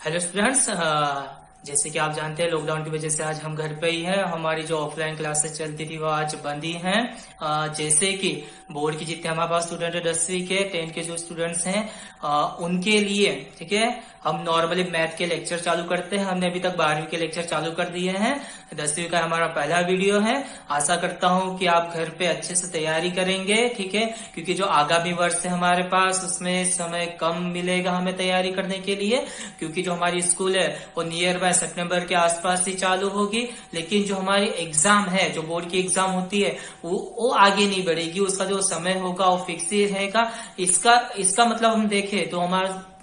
Hello students, जैसे कि आप जानते हैं लॉकडाउन की वजह से आज हम घर पे ही हैं। हमारी जो ऑफलाइन क्लासेस चलती थी वो आज बंद ही हैं। जैसे कि बोर्ड की जितने हमारे पास स्टूडेंट है 10वीं के 10 के जो स्टूडेंट्स हैं उनके लिए ठीक है हम नॉर्मली मैथ के लेक्चर चालू करते हैं। हमने अभी तक 12वीं के लेक्चर चालू कर दिए हैं। 10वीं का हमारा पहला वीडियो है। आशा करता हूं कि आप घर पे अच्छे से तैयारी करेंगे, ठीक है, क्योंकि जो आगामी वर्ष है हमारे पास उसमें समय कम मिलेगा हमें तैयारी करने के लिए, क्योंकि जो हमारी स्कूल है वो नियर बाय सितंबर के आसपास ही चालू होगी। लेकिन जो हमारी एग्जाम है, जो बोर्ड की एग्जाम होती है वो आगे नहीं बढ़ेगी। उसका जो समय होगा वो फिक्स ही रहेगा। इसका मतलब हम देखें तो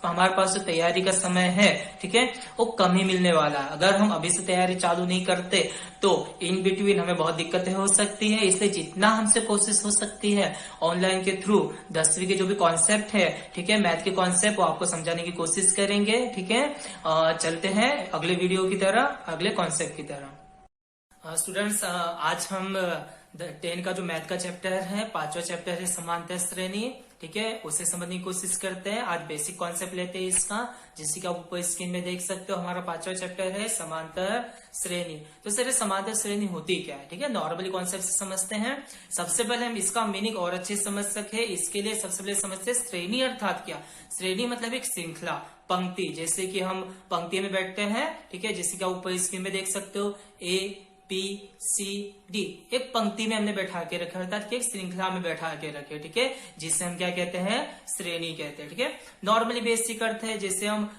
हमारे पास जो तैयारी का समय है, ठीक है, वो कम ही मिलने वाला है। अगर हम अभी से तैयारी चालू नहीं करते तो इन बिटवीन हमें बहुत दिक्कतें हो सकती है। इसलिए जितना हमसे कोशिश हो सकती है ऑनलाइन के थ्रू 10वीं के जो भी कॉन्सेप्ट है, ठीक है, मैथ के कॉन्सेप्ट, वो आपको समझाने की कोशिश करेंगे। ठीक है, चलते हैं अगले वीडियो की तरह, अगले कॉन्सेप्ट की तरह। स्टूडेंट्स, आज हम 10 का जो मैथ का चैप्टर है, 5वां चैप्टर है समांतर श्रेणी, ठीक है, उसे समझने की कोशिश करते हैं। आज बेसिक कॉन्सेप्ट लेते हैं इसका, जिससे कि आप ऊपर स्क्रीन में देख सकते हो। हमारा 5वां चैप्टर है समांतर श्रेणी। तो सर समांतर श्रेणी होती क्या है, ठीक है, नॉर्मली कॉन्सेप्ट से समझते हैं। सबसे पहले हम इसका मीनिंग और अच्छे से समझ सके इसके लिए सबसे पहले समझते हैं श्रेणी अर्थात क्या। श्रेणी मतलब एक श्रृंखला, पंक्ति, जैसे कि हम पंक्ति में बैठते हैं, ठीक है, जैसे कि आप ऊपर स्क्रीन में देख सकते हो A B C D, एक पंक्ति में हमने बैठा के रखे, अर्थात कि एक श्रृंखला में बैठा के रखे, ठीक है, जिसे हम क्या कहते हैं, श्रेणी कहते हैं। ठीक है, नॉर्मली बेसिक अर्थ है, जैसे हम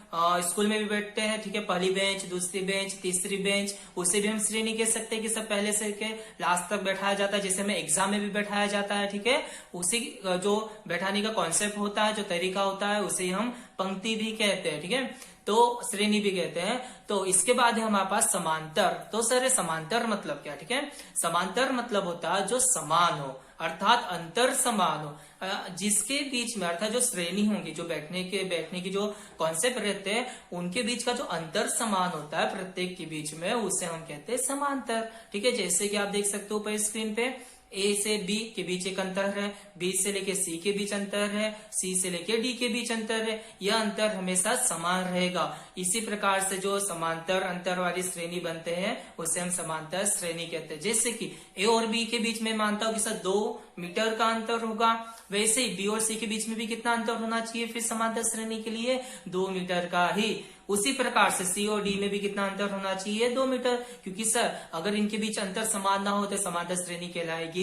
स्कूल में भी बैठते हैं, ठीक है, पहली बेंच, दूसरी बेंच, तीसरी बेंच, उसे भी हम श्रेणी कह सकते हैं कि सब पहले से के लास्ट तक बैठाया जाता है, जैसे हमें एग्जाम में भी बैठाया जाता है। ठीक है, उसी जो बैठाने का कॉन्सेप्ट होता है, जो तरीका होता है, उसे हम पंक्ति भी कहते हैं। ठीक है, तो श्रेणी भी कहते हैं। तो इसके बाद है हमारे पास समांतर। तो सर समांतर मतलब क्या, ठीक है, समांतर मतलब होता है जो समान हो, अर्थात अंतर समान हो, जिसके बीच में, अर्थात जो श्रेणी होंगी, जो बैठने की जो कॉन्सेप्ट रहते हैं, उनके बीच का जो अंतर समान होता है प्रत्येक के बीच में, उसे हम कहते हैं समांतर। ठीक है, जैसे कि आप देख सकते हो ऊपर स्क्रीन पे A से B के बीच एक अंतर है, B से लेके C के बीच अंतर है, C से लेके D के बीच अंतर है। यह अंतर हमेशा समान रहेगा। इसी प्रकार से जो समांतर अंतर वाली श्रेणी बनते हैं उसे हम समांतर श्रेणी कहते हैं। जैसे कि A और B के बीच में मानता हूं कि सर 2 मीटर का अंतर होगा, वैसे ही B और C के बीच में भी कितना अंतर होना चाहिए फिर समांतर श्रेणी के लिए, 2 मीटर का ही। उसी प्रकार से C और D में भी कितना अंतर होना चाहिए, 2 मीटर, क्योंकि सर अगर इनके बीच अंतर समान ना हो तो समांतर श्रेणी कहलाएगी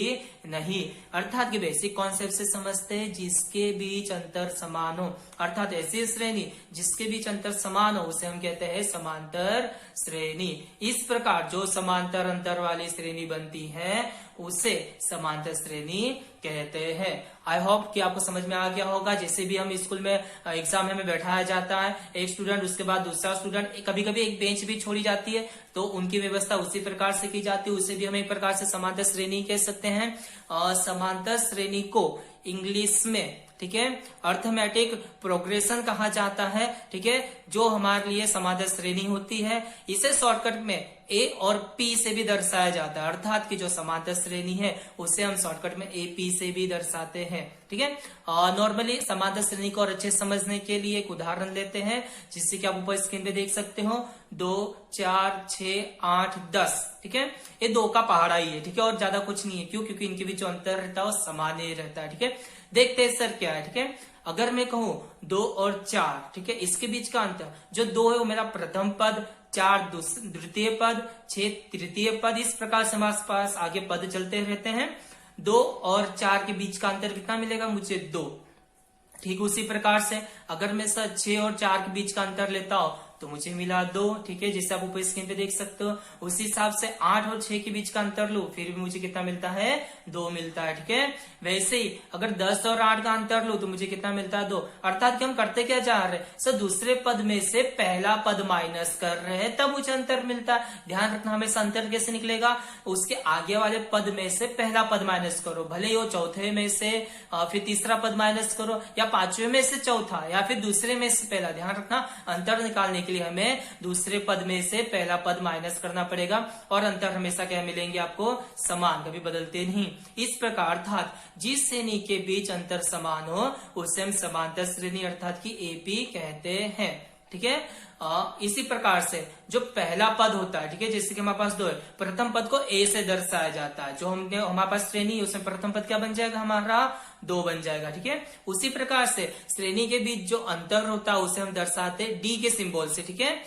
नहीं। अर्थात कि बेसिक कॉन्सेप्ट से समझते हैं, जिसके बीच अंतर समान हो, अर्थात ऐसी श्रेणी जिसके बीच अंतर समान हो उसे हम कहते हैं समांतर श्रेणी। इस प्रकार जो समांतर अंतर वाली श्रेणी बनती है उसे समांतर श्रेणी कहते हैं। आई होप कि आपको समझ में आ गया होगा। जैसे भी हम स्कूल में एग्जाम में बैठाया जाता है एक स्टूडेंट, उसके बाद दूसरा स्टूडेंट, कभी कभी एक बेंच भी छोड़ी जाती है, तो उनकी व्यवस्था उसी प्रकार से की जाती है, उसे भी हम एक प्रकार से समांतर श्रेणी कह सकते हैं। समांतर श्रेणी को इंग्लिश में, ठीक है, अर्थमेटिक प्रोग्रेशन कहा जाता है। ठीक है, जो हमारे लिए समांतर श्रेणी होती है, इसे शॉर्टकट में A और P से भी दर्शाया जाता है, अर्थात कि जो समांतर श्रेणी है उसे हम शॉर्टकट में AP से भी दर्शाते हैं। ठीक है, नॉर्मली समांतर श्रेणी को और अच्छे समझने के लिए एक उदाहरण लेते हैं, जिससे कि आप ऊपर स्क्रीन पे देख सकते हो 2 4 6 8 10। ठीक है, ये 2 का पहाड़ा ही है, ठीक है, और ज्यादा कुछ नहीं है। क्यों? क्योंकि इनके बीच जो अंतर रहता है वो समान ही रहता है। ठीक है, देखते हैं सर क्या है। ठीक है, अगर मैं कहूं 2 और 4, ठीक है, इसके बीच का अंतर जो 2 है वो मेरा प्रथम पद, 4 द्वितीय पद, 6 तृतीय पद, इस प्रकार से हमारे पास आगे पद चलते रहते हैं। 2 और 4 के बीच का अंतर कितना मिलेगा मुझे, 2। ठीक उसी प्रकार से अगर मैं सर 6 और 4 के बीच का अंतर लेता हूं तो मुझे मिला 2। ठीक है, जिसे आप ऊपर स्क्रीन पे देख सकते हो। उसी हिसाब से 8 और 6 के बीच का अंतर लूं, फिर भी मुझे कितना मिलता है, 2 मिलता है। ठीक है, वैसे ही अगर 10 और 8 का अंतर लूं तो मुझे कितना मिलता है, 2। अर्थात कि हम करते क्या जा रहे हैं सर, दूसरे पद में से पहला पद माइनस कर रहे हैं तब मुझे अंतर मिलता है। ध्यान रखना, हमेशा अंतर कैसे निकलेगा, उसके आगे वाले पद में से पहला पद माइनस करो, भले ही वो चौथे में से फिर तीसरा पद माइनस करो, या 5वें में से चौथा, या फिर दूसरे में से पहला। ध्यान रखना, अंतर निकालने के लिए हमें दूसरे पद में से पहला पद माइनस करना पड़ेगा, और अंतर हमेशा क्या मिलेंगे आपको, समान, कभी बदलते नहीं। इस प्रकार अर्थात जिस श्रेणी के बीच अंतर समान हो उसे हम समांतर श्रेणी अर्थात की AP कहते हैं। ठीक है, इसी प्रकार से जो पहला पद होता है, ठीक है, जैसे कि हमारे पास 2 है, प्रथम पद को ए से दर्शाया जाता है। जो हमारे पास श्रेणी है उसमें प्रथम पद क्या बन जाएगा, हमारा 2 बन जाएगा, ठीक है। उसी प्रकार से श्रेणी के बीच जो अंतर होता है उसे हम दर्शाते हैं डी के सिंबल से, ठीक है।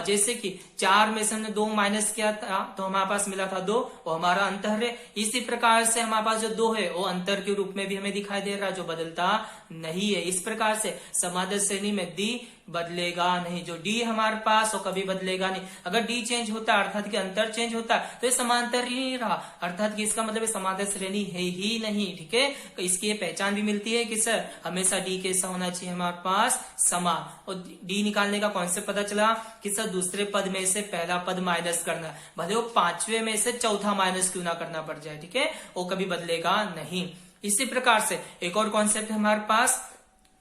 जैसे कि 4 में से हमने 2 माइनस किया था तो हमारे पास मिला था 2, वो हमारा अंतर है। इसी प्रकार से हमारे पास जो 2 है वो अंतर के रूप में भी हमें दिखाई दे रहा है, जो बदलता नहीं है। इस प्रकार से समांतर श्रेणी में डी बदलेगा नहीं, जो डी हमारे पास वो कभी बदलेगा नहीं। अगर डी चेंज होता है अर्थात कि अंतर चेंज होता है तो ये समांतर ही नहीं रहा, अर्थात कि इसका मतलब समांतर श्रेणी है ही नहीं, ठीक है। तो इसकी ये पहचान भी मिलती है कि सर हमेशा डी कैसा होना चाहिए, हमारे पास समान। और डी निकालने का कॉन्सेप्ट पता चला कि सर दूसरे पद में से पहला पद माइनस करना, भले वो 5वें में से चौथा माइनस क्यों ना करना पड़ जाए, ठीक है, वो कभी बदलेगा नहीं। इसी प्रकार से एक और कॉन्सेप्ट है हमारे पास,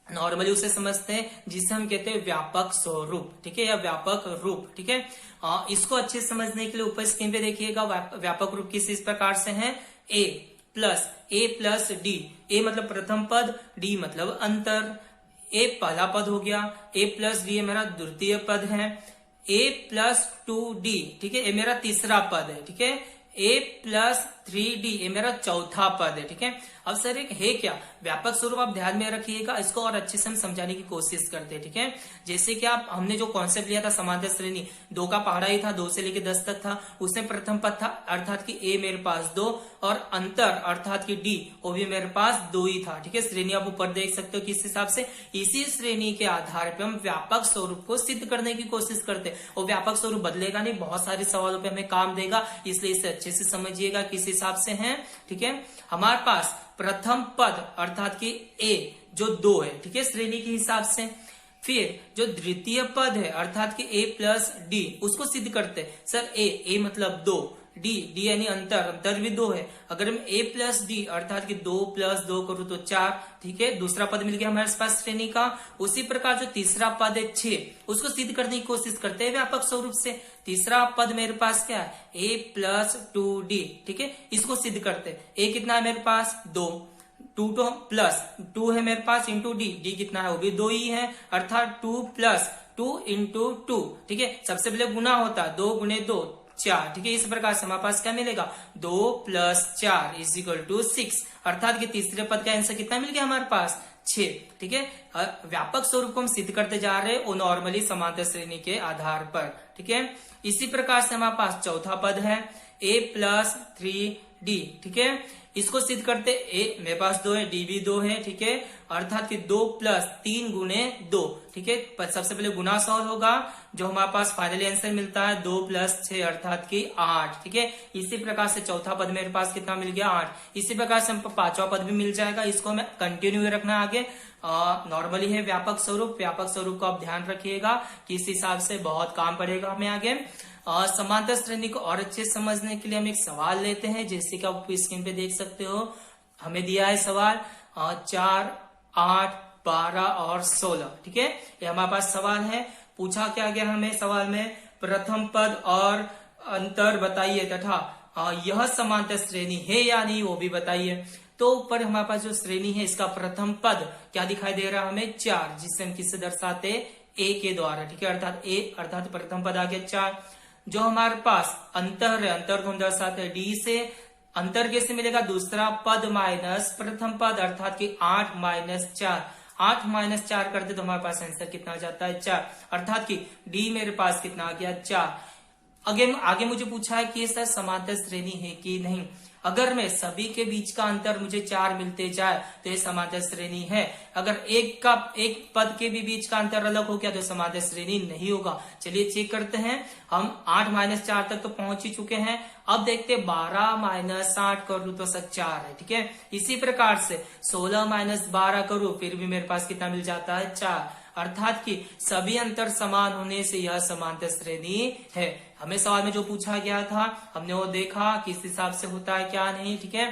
नॉर्मली उसे समझते हैं जिसे हम कहते हैं व्यापक स्वरूप, ठीक है, या व्यापक रूप, ठीक है। इसको अच्छे से समझने के लिए ऊपर स्क्रीन पे देखिएगा, व्यापक रूप किस प्रकार से है, ए प्लस डी। ए मतलब प्रथम पद, डी मतलब अंतर। ए पहला पद हो गया, ए प्लस डी मेरा द्वितीय पद है, ए प्लस 2d, ठीक है, ये मेरा तीसरा पद है, ठीक है। a प्लस 3d ये मेरा चौथा पद है, ठीक है। अब सर एक है क्या व्यापक स्वरूप, आप ध्यान में रखिएगा, इसको और अच्छे से हम समझाने की कोशिश करते हैं, ठीक है। जैसे कि आप हमने जो कॉन्सेप्ट लिया था समांतर श्रेणी, 2 का पहाड़ा ही था, 2 से लेकर 10 तक था, उसमें प्रथम पद था अर्थात कि a मेरे पास 2 और अंतर अर्थात कि d वो भी मेरे पास 2 ही था, ठीक है। श्रेणी आप ऊपर देख सकते हो किस हिसाब से, इसी श्रेणी के आधार पर हम व्यापक स्वरूप को सिद्ध करने की कोशिश करते हैं। और व्यापक स्वरूप बदलेगा नहीं, बहुत सारे सवालों पे हमें काम देगा, इसलिए इसे अच्छे से समझिएगा किस हिसाब से है, ठीक है। हमारे पास प्रथम पद अर्थात कि a जो 2 है, ठीक है, श्रेणी के हिसाब से। फिर जो द्वितीय पद है अर्थात कि a प्लस डी, उसको सिद्ध करते सर a मतलब 2, डी यानी अंतर भी 2 है। अगर हम a प्लस डी अर्थात कि 2 प्लस 2 करूं तो 4, ठीक है, दूसरा पद मिल गया हमारे पास श्रेणी का। उसी प्रकार जो तीसरा पद है 6, उसको सिद्ध करने की कोशिश करते हैं व्यापक स्वरूप से। तीसरा पद मेरे पास क्या है, a प्लस 2d, ठीक है, इसको सिद्ध करते हैं। a कितना है मेरे पास 2, 2 तो प्लस 2 है मेरे पास इंटू डी कितना है वो भी 2 ही है, अर्थात 2 प्लस 2 इंटू 2, ठीक है। सबसे पहले गुना होता है, 2 गुणे 2 4, ठीक है। इस प्रकार से हमारे पास क्या मिलेगा, 2 प्लस 4 इज इक्वल टू 6, अर्थात कि तीसरे पद का आंसर कितना मिल गया हमारे पास 6, ठीक है। व्यापक स्वरूप को हम सिद्ध करते जा रहे हैं वो नॉर्मली समांतर श्रेणी के आधार पर, ठीक है। इसी प्रकार से हमारे पास चौथा पद है a प्लस 3d, ठीक है, इसको सिद्ध करते a मेरे पास 2 है, d भी 2 है, ठीक है, अर्थात कि 2 प्लस 3 गुणे 2, ठीक है। सबसे पहले गुना सॉल्व होगा, जो हमारे पास फाइनली आंसर मिलता है 2 प्लस 6 अर्थात कि 8, ठीक है। इसी प्रकार से चौथा पद मेरे पास कितना मिल गया 8। इसी प्रकार से हमको पांचवा पद भी मिल जाएगा, इसको हमें कंटिन्यू रखना आगे। नॉर्मली है व्यापक स्वरूप को आप ध्यान रखिएगा कि इस हिसाब से बहुत काम पड़ेगा हमें आगे। समांतर श्रेणी को और अच्छे समझने के लिए हम एक सवाल लेते हैं, जैसे कि आप स्क्रीन पे देख सकते हो, हमें दिया है सवाल 4, 8, 12 और 16, ठीक है, ये हमारे पास सवाल है। पूछा क्या गया हमें सवाल में, प्रथम पद और अंतर बताइए तथा यह समांतर श्रेणी है या नहीं वो भी बताइए। तो ऊपर हमारे पास जो श्रेणी है इसका प्रथम पद क्या दिखाई दे रहा है हमें 4, जिससे हम किससे दर्शाते a के द्वारा, ठीक है, अर्थात a अर्थात प्रथम पद आ गया 4। जो हमारे पास अंतर है, अंतर को हम दर्शाते हैं d से। अंतर कैसे मिलेगा, दूसरा पद माइनस प्रथम पद अर्थात कि 8 माइनस 4, 8 माइनस 4 करते तो हमारे पास आंसर कितना आ जाता है 4, अर्थात कि d मेरे पास कितना आ गया 4। आगे मुझे पूछा है कि सर समांतर श्रेणी है कि नहीं। अगर मैं सभी के बीच का अंतर मुझे 4 मिलते जाए तो ये समांतर श्रेणी है। अगर एक पद के भी बीच का अंतर अलग हो गया तो समांतर श्रेणी नहीं होगा। चलिए चेक करते हैं, हम 8 माइनस 4 तक तो पहुंच ही चुके हैं। अब देखते 12 माइनस 8 करूँ तो सच 4 है, ठीक है। इसी प्रकार से 16 माइनस 12 करूँ फिर भी मेरे पास कितना मिल जाता है 4, अर्थात कि सभी अंतर समान होने से यह समांतर श्रेणी है। हमें सवाल में जो पूछा गया था हमने वो देखा किस हिसाब से होता है क्या नहीं, ठीक है।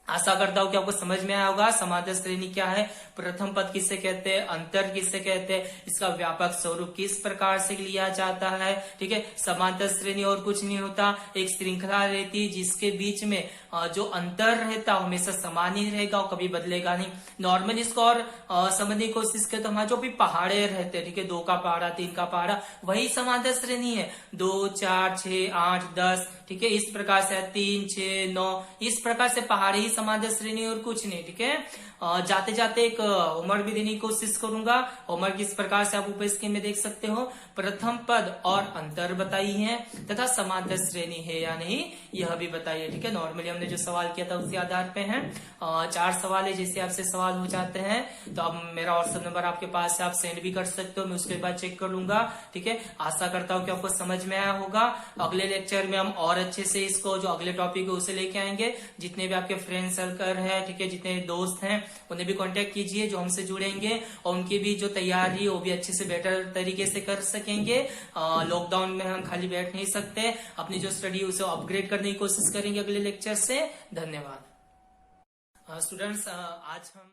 आशा करता हूं कि आपको समझ में आया होगा समांतर श्रेणी क्या है, प्रथम पद किसे कहते हैं, अंतर किसे कहते हैं, इसका व्यापक स्वरूप किस प्रकार से लिया जाता है। ठीक है, समांतर श्रेणी और कुछ नहीं होता, एक श्रृंखला रहती है जिसके बीच में जो अंतर रहता है हमेशा समान ही रहेगा और कभी बदलेगा नहीं। नॉर्मली इसको और समझने की कोशिश करें तो हमारे जो भी पहाड़े रहते हैं, ठीक है, 2 का पहाड़ा 3 का पहाड़ा, वही समांतर श्रेणी है। 2 4 6 8 10, ठीक है, इस प्रकार से 3 6 9, इस प्रकार से पहाड़ी ही समांतर श्रेणी और कुछ नहीं। ठीक है, जाते जाते एक होमवर्क भी देने की कोशिश करूंगा। होमवर्क इस प्रकार से आप ऊपर स्क्रीन में देख सकते हो, प्रथम पद और अंतर बताइए है तथा समांतर श्रेणी है या नहीं यह भी बताइए। ठीक है, नॉर्मली हमने जो सवाल किया था उसी आधार पे है। 4 सवाल है, जैसे आपसे सवाल हो जाते हैं तो अब मेरा व्हाट्सएप नंबर आपके पास है, आप सेंड भी कर सकते हो, मैं उसके बाद चेक कर लूंगा। ठीक है, आशा करता हूँ कि आपको समझ में आया होगा। अगले लेक्चर में हम और अच्छे से इसको जो अगले टॉपिक है उसे लेके आएंगे। जितने भी आपके फ्रेंड सर्कल है, ठीक है, जितने दोस्त हैं उन्हें भी कांटेक्ट कीजिए जो हमसे जुड़ेंगे, और उनकी भी जो तैयारी है वो भी अच्छे से बेटर तरीके से कर सकेंगे। लॉकडाउन में हम खाली बैठ नहीं सकते, अपनी जो स्टडी उसे अपग्रेड करने की कोशिश करेंगे अगले लेक्चर से। धन्यवाद स्टूडेंट्स। आज हम